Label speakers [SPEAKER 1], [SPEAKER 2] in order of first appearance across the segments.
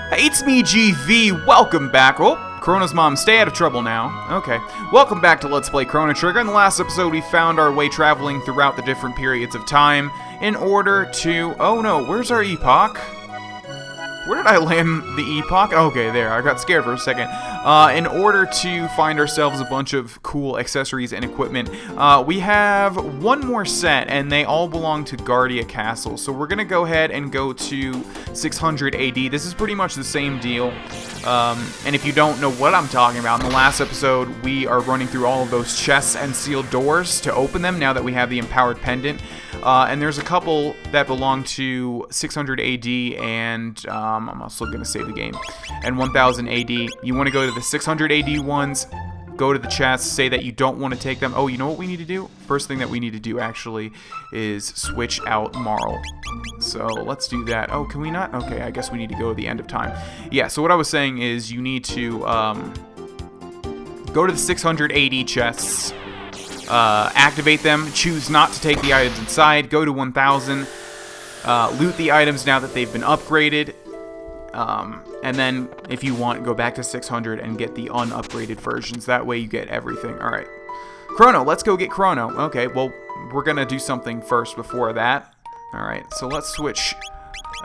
[SPEAKER 1] Hey, it's me, GV. Welcome back. Oh, Chrono's mom, stay out of trouble now. Okay. Welcome back to Let's Play Chrono Trigger. In the last episode, we found our way traveling throughout the different periods of time in order to... Oh no, where's our epoch? Where did I land the epoch? Okay, there. I got scared for a second. In order to find ourselves a bunch of cool accessories and equipment, we have one more set, and they all belong to Guardia Castle. So we're going to go ahead and go to 600 AD. This is pretty much the same deal. And if you don't know what I'm talking about, in the last episode, we are running through all of those chests and sealed doors to open them now that we have the empowered pendant. And there's a couple that belong to 600 AD and I'm also going to save the game, and 1000 AD. You want to go to the 600 AD ones, go to the chests, say that you don't want to take them. Oh, you know what we need to do? First thing that we need to do actually is switch out Marl. So let's do that. Oh, can we not? Okay, I guess we need to go to the end of time. Yeah, so what I was saying is you need to go to the 600 AD chests, activate them, choose not to take the items inside, go to 1000, loot the items now that they've been upgraded, and then if you want, go back to 600 and get the unupgraded versions. That way you get everything. Alright. Chrono, let's go get Chrono. Okay, well, we're gonna do something first before that. Alright, so let's switch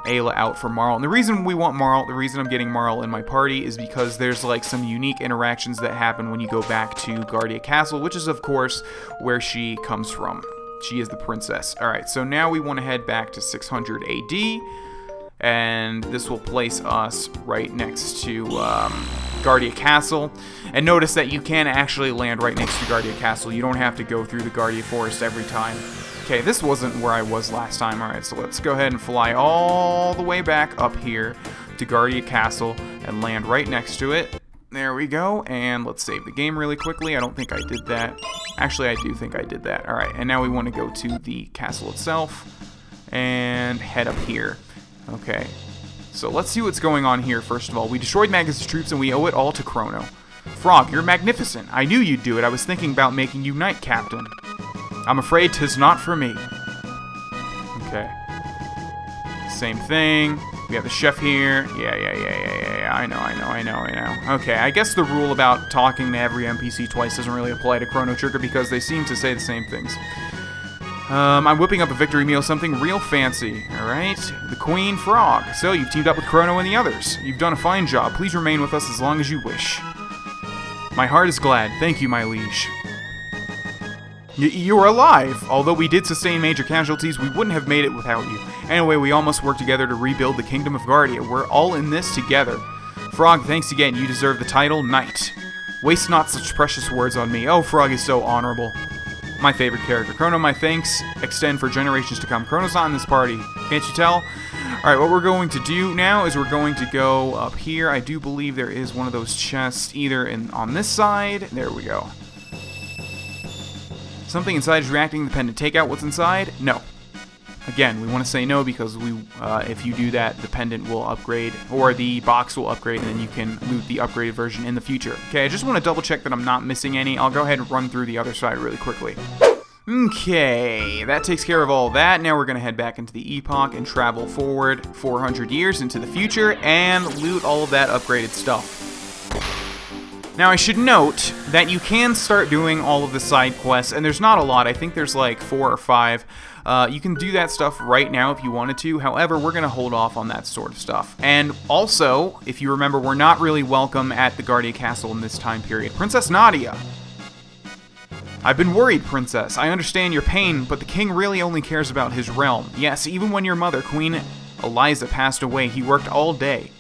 [SPEAKER 1] Ayla out for Marl. And the reason we want Marl, the reason I'm getting Marl in my party is because there's like some unique interactions that happen when you go back to Guardia Castle, which is of course where she comes from. She is the princess. Alright, so now we want to head back to 600 AD, and this will place us right next to Guardia Castle. And notice that you can actually land right next to Guardia Castle. You don't have to go through the Guardia Forest every time. Okay, this wasn't where I was last time. Alright, so let's go ahead and fly all the way back up here to Guardia Castle and land right next to it. There we go, and let's save the game really quickly. I don't think I did that. Actually, I do think I did that. Alright, and now we want to go to the castle itself and head up here. Okay, so let's see what's going on here first of all. We destroyed Magus' troops and we owe it all to Chrono. Frog, you're magnificent. I knew you'd do it. I was thinking about making you knight captain. I'm afraid 'tis not for me. Okay. Same thing. We have the chef here. Yeah. I know. Okay, I guess the rule about talking to every NPC twice doesn't really apply to Chrono Trigger because they seem to say the same things. I'm whipping up a victory meal, something real fancy. Alright. The Queen Frog. So, you've teamed up with Chrono and the others. You've done a fine job. Please remain with us as long as you wish. My heart is glad. Thank you, my liege. You're alive! Although we did sustain major casualties, we wouldn't have made it without you. Anyway, we all must work together to rebuild the Kingdom of Guardia. We're all in this together. Frog, thanks again. You deserve the title Knight. Waste not such precious words on me. Oh, Frog is so honorable. My favorite character. Chrono, my thanks extend for generations to come. Chrono's not in this party. Can't you tell? Alright, what we're going to do now is we're going to go up here. I do believe there is one of those chests either on this side. There we go. Something inside is reacting to the pendant. Take out what's inside? No. Again, we want to say no because if you do that, the pendant will upgrade, or the box will upgrade, and then you can loot the upgraded version in the future. Okay, I just want to double check that I'm not missing any. I'll go ahead and run through the other side really quickly. Okay, that takes care of all that. Now we're going to head back into the epoch and travel forward 400 years into the future and loot all of that upgraded stuff. Now, I should note that you can start doing all of the side quests, and there's not a lot. I think there's like 4 or 5. You can do that stuff right now if you wanted to. However, we're going to hold off on that sort of stuff. And also, if you remember, we're not really welcome at the Guardia Castle in this time period. Princess Nadia. I've been worried, Princess. I understand your pain, but the king really only cares about his realm. Yes, even when your mother, Queen Eliza, passed away, he worked all day.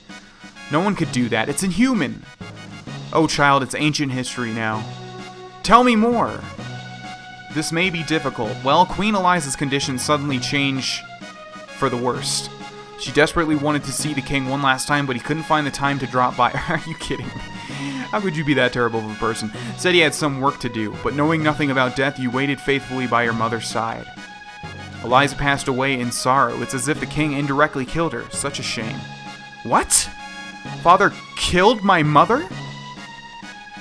[SPEAKER 1] No one could do that. It's inhuman. Oh, child, it's ancient history now. Tell me more. This may be difficult. Well, Queen Eliza's condition suddenly changed for the worst. She desperately wanted to see the king one last time, but he couldn't find the time to drop by. Are you kidding me? How could you be that terrible of a person? Said he had some work to do, but knowing nothing about death, you waited faithfully by your mother's side. Eliza passed away in sorrow. It's as if the king indirectly killed her. Such a shame. What? Father killed my mother?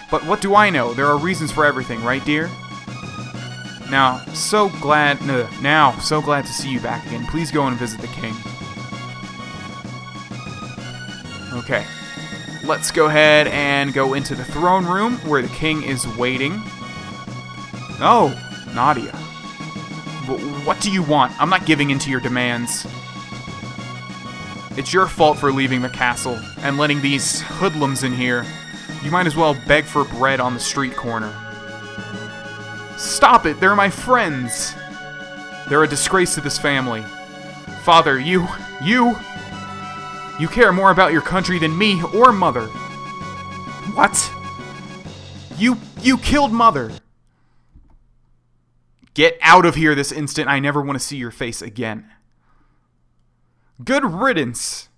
[SPEAKER 1] But what do I know? There are reasons for everything, right, dear? Now, so glad to see you back again. Please go and visit the king. Okay. Let's go ahead and go into the throne room where the king is waiting. Oh, Nadia. What do you want? I'm not giving in to your demands. It's your fault for leaving the castle and letting these hoodlums in here. You might as well beg for bread on the street corner. Stop it! They're my friends! They're a disgrace to this family. Father, you care more about your country than me or Mother. What? You killed Mother. Get out of here this instant. I never want to see your face again. Good riddance.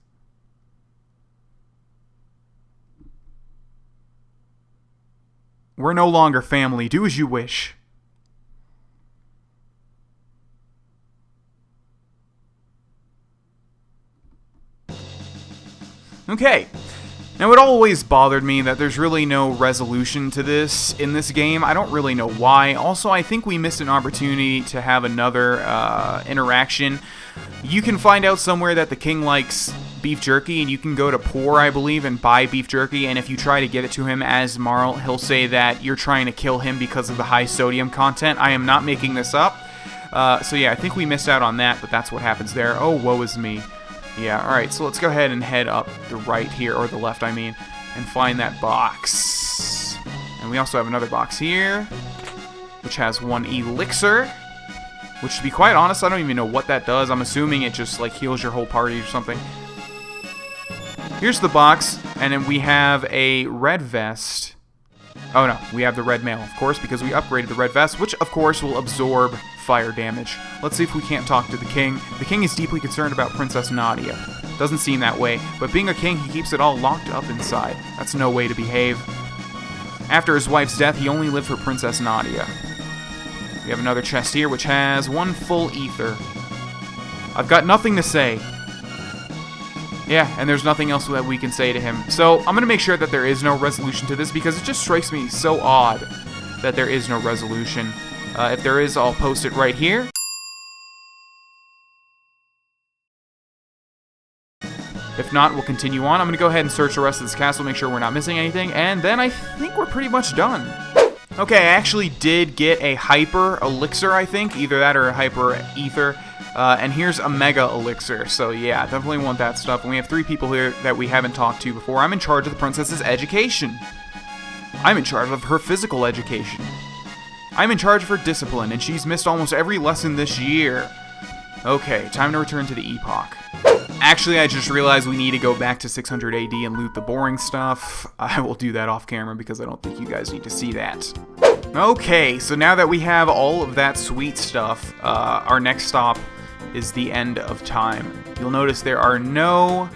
[SPEAKER 1] We're no longer family. Do as you wish. Okay. Now, it always bothered me that there's really no resolution to this in this game. I don't really know why. Also, I think we missed an opportunity to have another interaction. You can find out somewhere that the king likes beef jerky, and you can go to Poor, I believe, and buy beef jerky, and if you try to give it to him as Marl, he'll say that you're trying to kill him because of the high sodium content. I am not making this up. So yeah, I think we missed out on that, but that's what happens there. Oh, woe is me. Yeah, alright, so let's go ahead and head up the right here, or the left, I mean, and find that box. And we also have another box here, which has one elixir, which, to be quite honest, I don't even know what that does. I'm assuming it just, like, heals your whole party or something. Here's the box, and then we have a red vest. Oh, no, we have the red mail, of course, because we upgraded the red vest, which, of course, will absorb fire damage. Let's see if we can't talk to the king. The king is deeply concerned about Princess Nadia. Doesn't seem that way, but being a king, he keeps it all locked up inside. That's no way to behave. After his wife's death, he only lived for Princess Nadia. We have another chest here, which has one full ether. I've got nothing to say. Yeah, and there's nothing else that we can say to him. So, I'm going to make sure that there is no resolution to this, because it just strikes me so odd that there is no resolution. If there is, I'll post it right here. If not, we'll continue on. I'm going to go ahead and search the rest of this castle, make sure we're not missing anything, and then I think we're pretty much done. Okay, I actually did get a hyper elixir, I think. Either that or a hyper ether. And here's a mega elixir. So yeah, definitely want that stuff. And we have 3 people here that we haven't talked to before. I'm in charge of the princess's education. I'm in charge of her physical education. I'm in charge of her discipline, and she's missed almost every lesson this year. Okay, time to return to the epoch. Actually, I just realized we need to go back to 600 AD and loot the boring stuff. I will do that off camera because I don't think you guys need to see that. Okay, so now that we have all of that sweet stuff, our next stop is the end of time. You'll notice there are no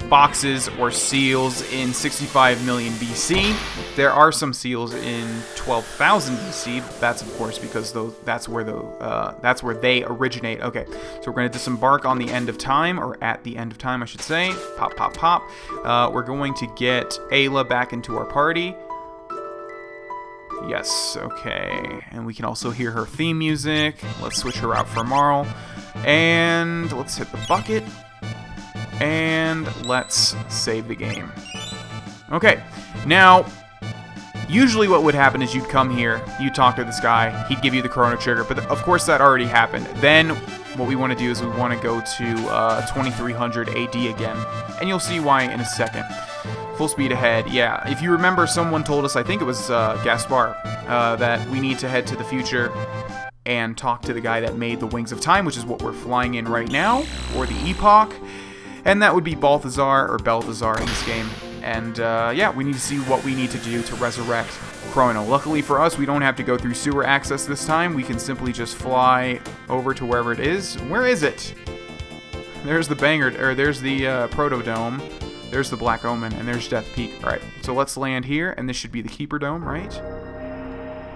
[SPEAKER 1] boxes or seals in 65 million BC. There are some seals in 12,000 BC. But that's of course because that's where they originate. Okay, so we're going to disembark on the end of time, or at the end of time, I should say. Pop, pop, pop. We're going to get Ayla back into our party. Yes, okay. And we can also hear her theme music. Let's switch her out for Marl. And let's hit the bucket. And let's save the game. Okay, now, usually what would happen is you'd come here, you'd talk to this guy, he'd give you the Chrono Trigger, but of course that already happened. Then, what we want to do is we want to go to 2300 AD again, and you'll see why in a second. Full speed ahead, yeah. If you remember, someone told us, I think it was Gaspar, that we need to head to the future and talk to the guy that made the Wings of Time, which is what we're flying in right now, or the Epoch. And that would be Balthazar, or Balthazar in this game. And, yeah, we need to see what we need to do to resurrect Chrono. Luckily for us, we don't have to go through sewer access this time. We can simply just fly over to wherever it is. Where is it? There's the there's the Protodome. There's the Black Omen, and there's Death Peak. Alright, so let's land here, and this should be the Keeper Dome, right?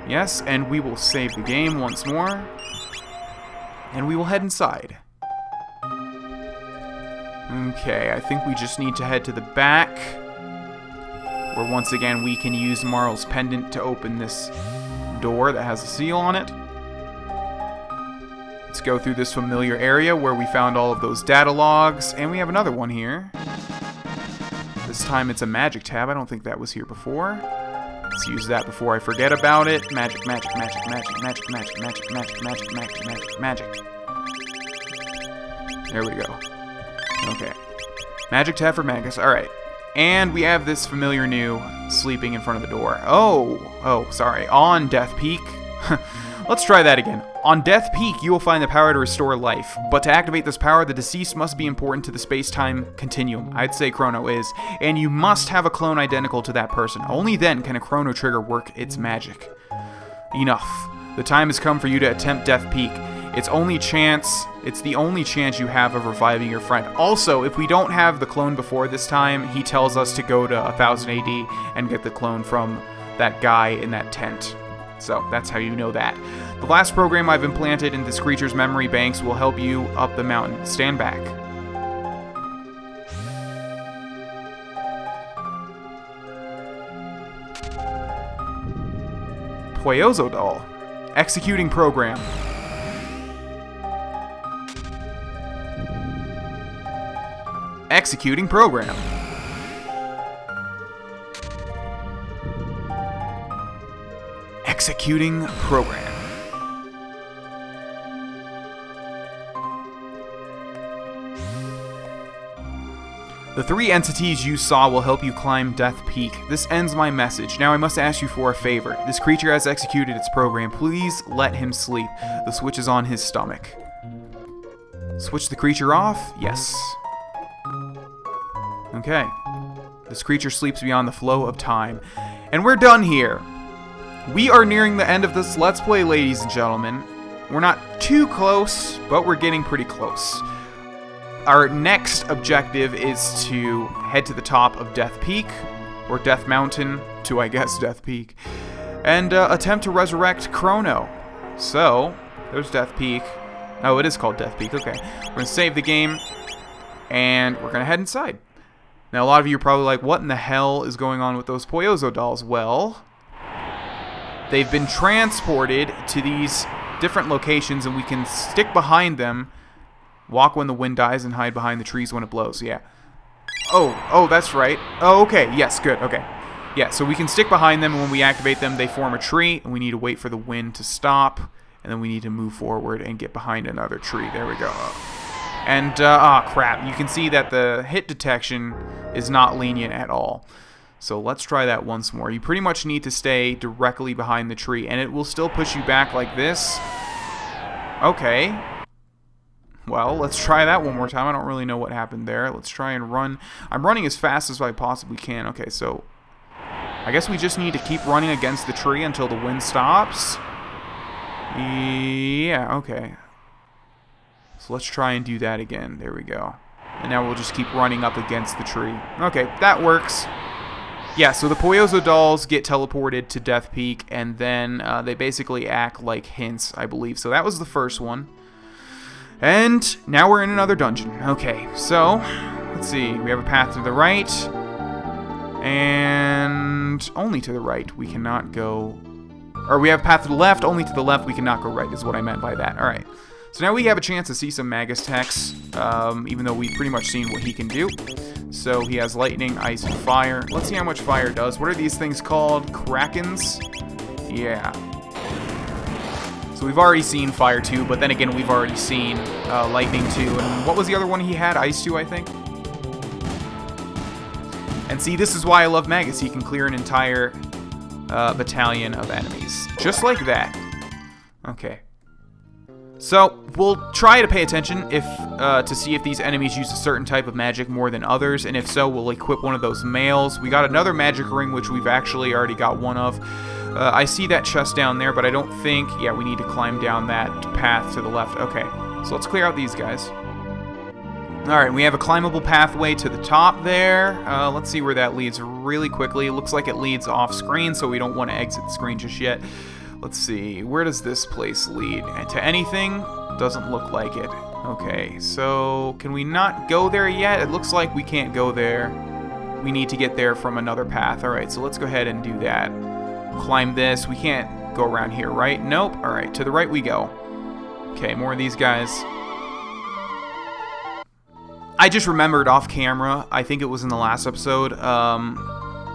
[SPEAKER 1] Yes, and we will save the game once more. And we will head inside. Okay, I think we just need to head to the back, where once again we can use Marl's pendant to open this door that has a seal on it. Let's go through this familiar area where we found all of those data logs, and we have another one here. This time it's a magic tab. I don't think that was here before. Let's use that before I forget about it. Magic, magic, magic, magic, magic, magic, magic, magic, magic, magic, magic, magic. There we go. Okay. Magic tab for Magus. Alright. And we have this familiar new sleeping in front of the door. Oh, sorry. On Death Peak. Let's try that again. On Death Peak, you will find the power to restore life. But to activate this power, the deceased must be important to the space-time continuum. I'd say Chrono is. And you must have a clone identical to that person. Only then can a Chrono trigger work its magic. Enough. The time has come for you to attempt Death Peak. It's the only chance you have of reviving your friend. Also, if we don't have the clone before this time, he tells us to go to 1000 AD and get the clone from that guy in that tent. So that's how you know that. The last program I've implanted in this creature's memory banks will help you up the mountain. Stand back. Poyozo doll. Executing program. Executing program. Executing program. The 3 entities you saw will help you climb Death Peak. This ends my message. Now I must ask you for a favor. This creature has executed its program. Please let him sleep. The switch is on his stomach. Switch the creature off? Yes. Okay. This creature sleeps beyond the flow of time. And we're done here. We are nearing the end of this Let's Play, ladies and gentlemen. We're not too close, but we're getting pretty close. Our next objective is to head to the top of Death Peak, or Death Mountain, to, I guess, Death Peak, and attempt to resurrect Chrono. So, there's Death Peak. Oh, it is called Death Peak, okay. We're going to save the game, and we're going to head inside. Now, a lot of you are probably like, what in the hell is going on with those Poyozo dolls? Well, they've been transported to these different locations, and we can stick behind them, walk when the wind dies, and hide behind the trees when it blows. Yeah. Oh, that's right. Oh, okay. Yes, good. Okay. Yeah, so we can stick behind them, and when we activate them, they form a tree, and we need to wait for the wind to stop, and then we need to move forward and get behind another tree. There we go. And, crap. You can see that the hit detection is not lenient at all. So let's try that once more. You pretty much need to stay directly behind the tree, and it will still push you back like this. Okay. Well, let's try that one more time. I don't really know what happened there. Let's try and run. I'm running as fast as I possibly can. Okay, so I guess we just need to keep running against the tree until the wind stops. Yeah, okay. So let's try and do that again. There we go. And now we'll just keep running up against the tree. Okay, that works. Yeah, so the Poyozo dolls get teleported to Death Peak, and then they basically act like hints, I believe. So that was the first one. And now we're in another dungeon. Okay, so let's see. We have a path to the right, and only to the right. We cannot go, or we have a path to the left. Only to the left. We cannot go right. Is what I meant by that. All right. So now we have a chance to see some Magus techs, even though we've pretty much seen what he can do. So he has lightning, ice, and fire. Let's see how much fire does. What are these things called? Krakens? Yeah. So we've already seen fire 2, but then again, we've already seen lightning 2. And what was the other one he had? Ice 2, I think? And see, this is why I love Magus. He can clear an entire battalion of enemies. Just like that. Okay. So, we'll try to pay attention to see if these enemies use a certain type of magic more than others, and if so, we'll equip one of those males. We got another magic ring, which we've actually already got one of. I see that chest down there, but I don't think... Yeah, we need to climb down that path to the left. Okay, so let's clear out these guys. Alright, we have a climbable pathway to the top there. Let's see where that leads really quickly. It looks like it leads off screen, so we don't want to exit the screen just yet. Let's see, where does this place lead? To anything? Doesn't look like it. Okay, so can we not go there yet? It looks like we can't go there. We need to get there from another path. Alright, so let's go ahead and do that. Climb this. We can't go around here, right? Nope. Alright, to the right we go. Okay, more of these guys. I just remembered off camera, I think it was in the last episode,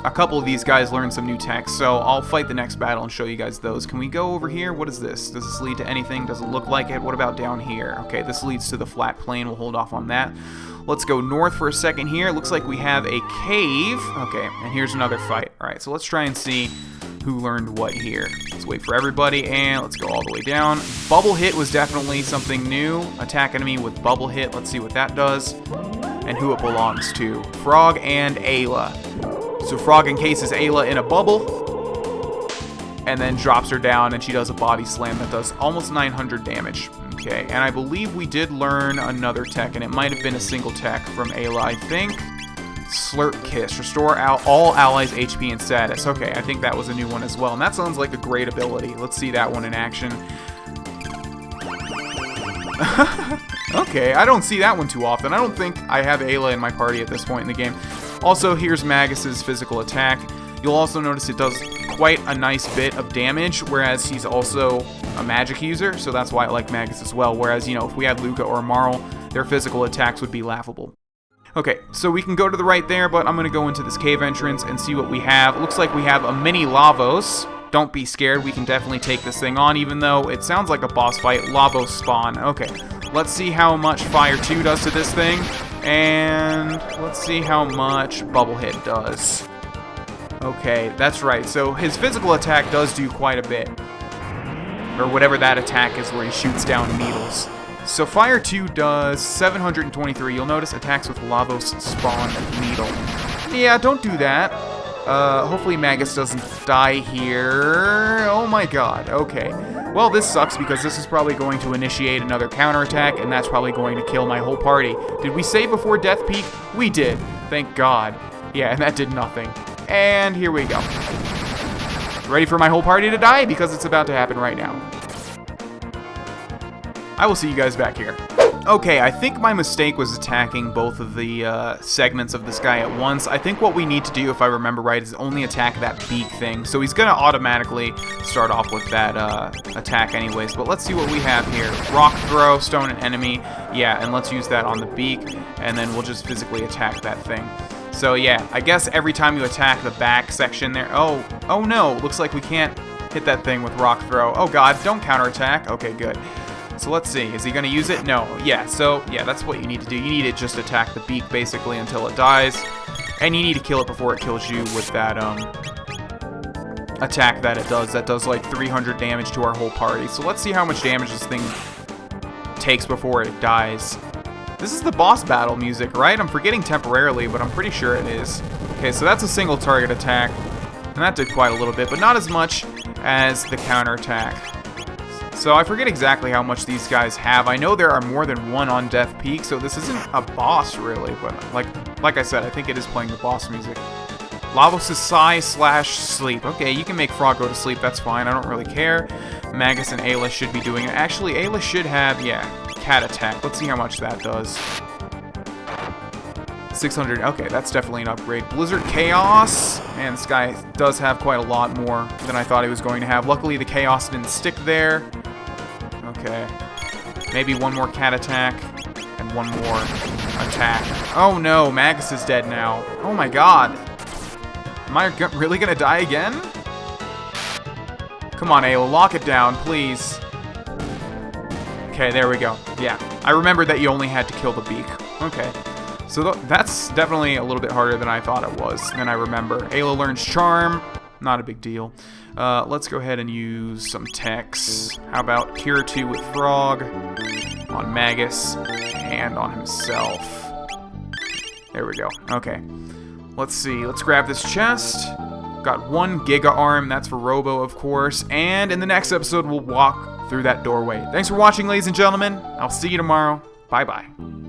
[SPEAKER 1] a couple of these guys learned some new techs, so I'll fight the next battle and show you guys those. Can we go over here? What is this? Does this lead to anything? Does it look like it? What about down here? Okay, this leads to the flat plain. We'll hold off on that. Let's go north for a second here. Looks like we have a cave. Okay, and here's another fight. Alright, so let's try and see who learned what here. Let's wait for everybody, and let's go all the way down. Bubble hit was definitely something new. Attack enemy with bubble hit. Let's see what that does. And who it belongs to. Frog and Ayla. So Frog encases Ayla in a bubble, and then drops her down, and she does a body slam that does almost 900 damage. Okay, and I believe we did learn another tech, and it might have been a single tech from Ayla, I think. Slurp Kiss. Restore all allies' HP and status. Okay, I think that was a new one as well, and that sounds like a great ability. Let's see that one in action. Okay, I don't see that one too often. I don't think I have Ayla in my party at this point in the game. Also, here's Magus's physical attack. You'll also notice it does quite a nice bit of damage, whereas he's also a magic user, so that's why I like Magus as well. Whereas, you know, if we had Luca or Marl, their physical attacks would be laughable. Okay, so we can go to the right there, but I'm going to go into this cave entrance and see what we have. It looks like we have a mini Lavos. Don't be scared, we can definitely take this thing on, even though it sounds like a boss fight. Lavos spawn. Okay, let's see how much Fire 2 does to this thing. And let's see how much Bubble Hit does. Okay, that's right. So his physical attack does do quite a bit. Or whatever that attack is where he shoots down needles. So Fire 2 does 723. You'll notice attacks with Lavos spawn needle. Yeah, don't do that. Hopefully Magus doesn't die here. Oh my god, okay. Well, this sucks because this is probably going to initiate another counterattack, and that's probably going to kill my whole party. Did we save before Death Peak? We did. Thank God. Yeah, and that did nothing. And here we go. Ready for my whole party to die? Because it's about to happen right now. I will see you guys back here. Okay, I think my mistake was attacking both of the segments of this guy at once. I think what we need to do, if I remember right, is only attack that beak thing. So he's going to automatically start off with that attack anyways. But let's see what we have here. Rock throw, stone an enemy. Yeah, and let's use that on the beak. And then we'll just physically attack that thing. So yeah, I guess every time you attack the back section there... Oh no, looks like we can't hit that thing with rock throw. Oh god, don't counterattack. Okay, good. So let's see, is he going to use it? No. Yeah, so, yeah, that's what you need to do. You need to just attack the beak, basically, until it dies. And you need to kill it before it kills you with that, attack that it does. That does, like, 300 damage to our whole party. So let's see how much damage this thing takes before it dies. This is the boss battle music, right? I'm forgetting temporarily, but I'm pretty sure it is. Okay, so that's a single target attack. And that did quite a little bit, but not as much as the counterattack. So I forget exactly how much these guys have. I know there are more than one on Death Peak, so this isn't a boss really, but like I said, I think it is playing the boss music. Lavos' sigh / sleep. Okay, you can make Frog go to sleep, that's fine, I don't really care. Magus and Ayla should be doing it. Actually, Ayla should have, yeah, cat attack. Let's see how much that does. 600, okay, that's definitely an upgrade. Blizzard Chaos, man, this guy does have quite a lot more than I thought he was going to have. Luckily, the Chaos didn't stick there. Okay, maybe one more cat attack and one more attack. Oh no, Magus is dead now. Oh my god. Am I really gonna die again? Come on, Ayla, lock it down, please. Okay, there we go. Yeah, I remembered that you only had to kill the beak. Okay. So that's definitely a little bit harder than I thought it was, than I remember. Ayla learns Charm. Not a big deal. Let's go ahead and use some techs. How about Cure 2 with Frog on Magus and on himself. There we go. Okay. Let's see. Let's grab this chest. Got 1 Giga Arm. That's for Robo, of course. And in the next episode, we'll walk through that doorway. Thanks for watching, ladies and gentlemen. I'll see you tomorrow. Bye-bye.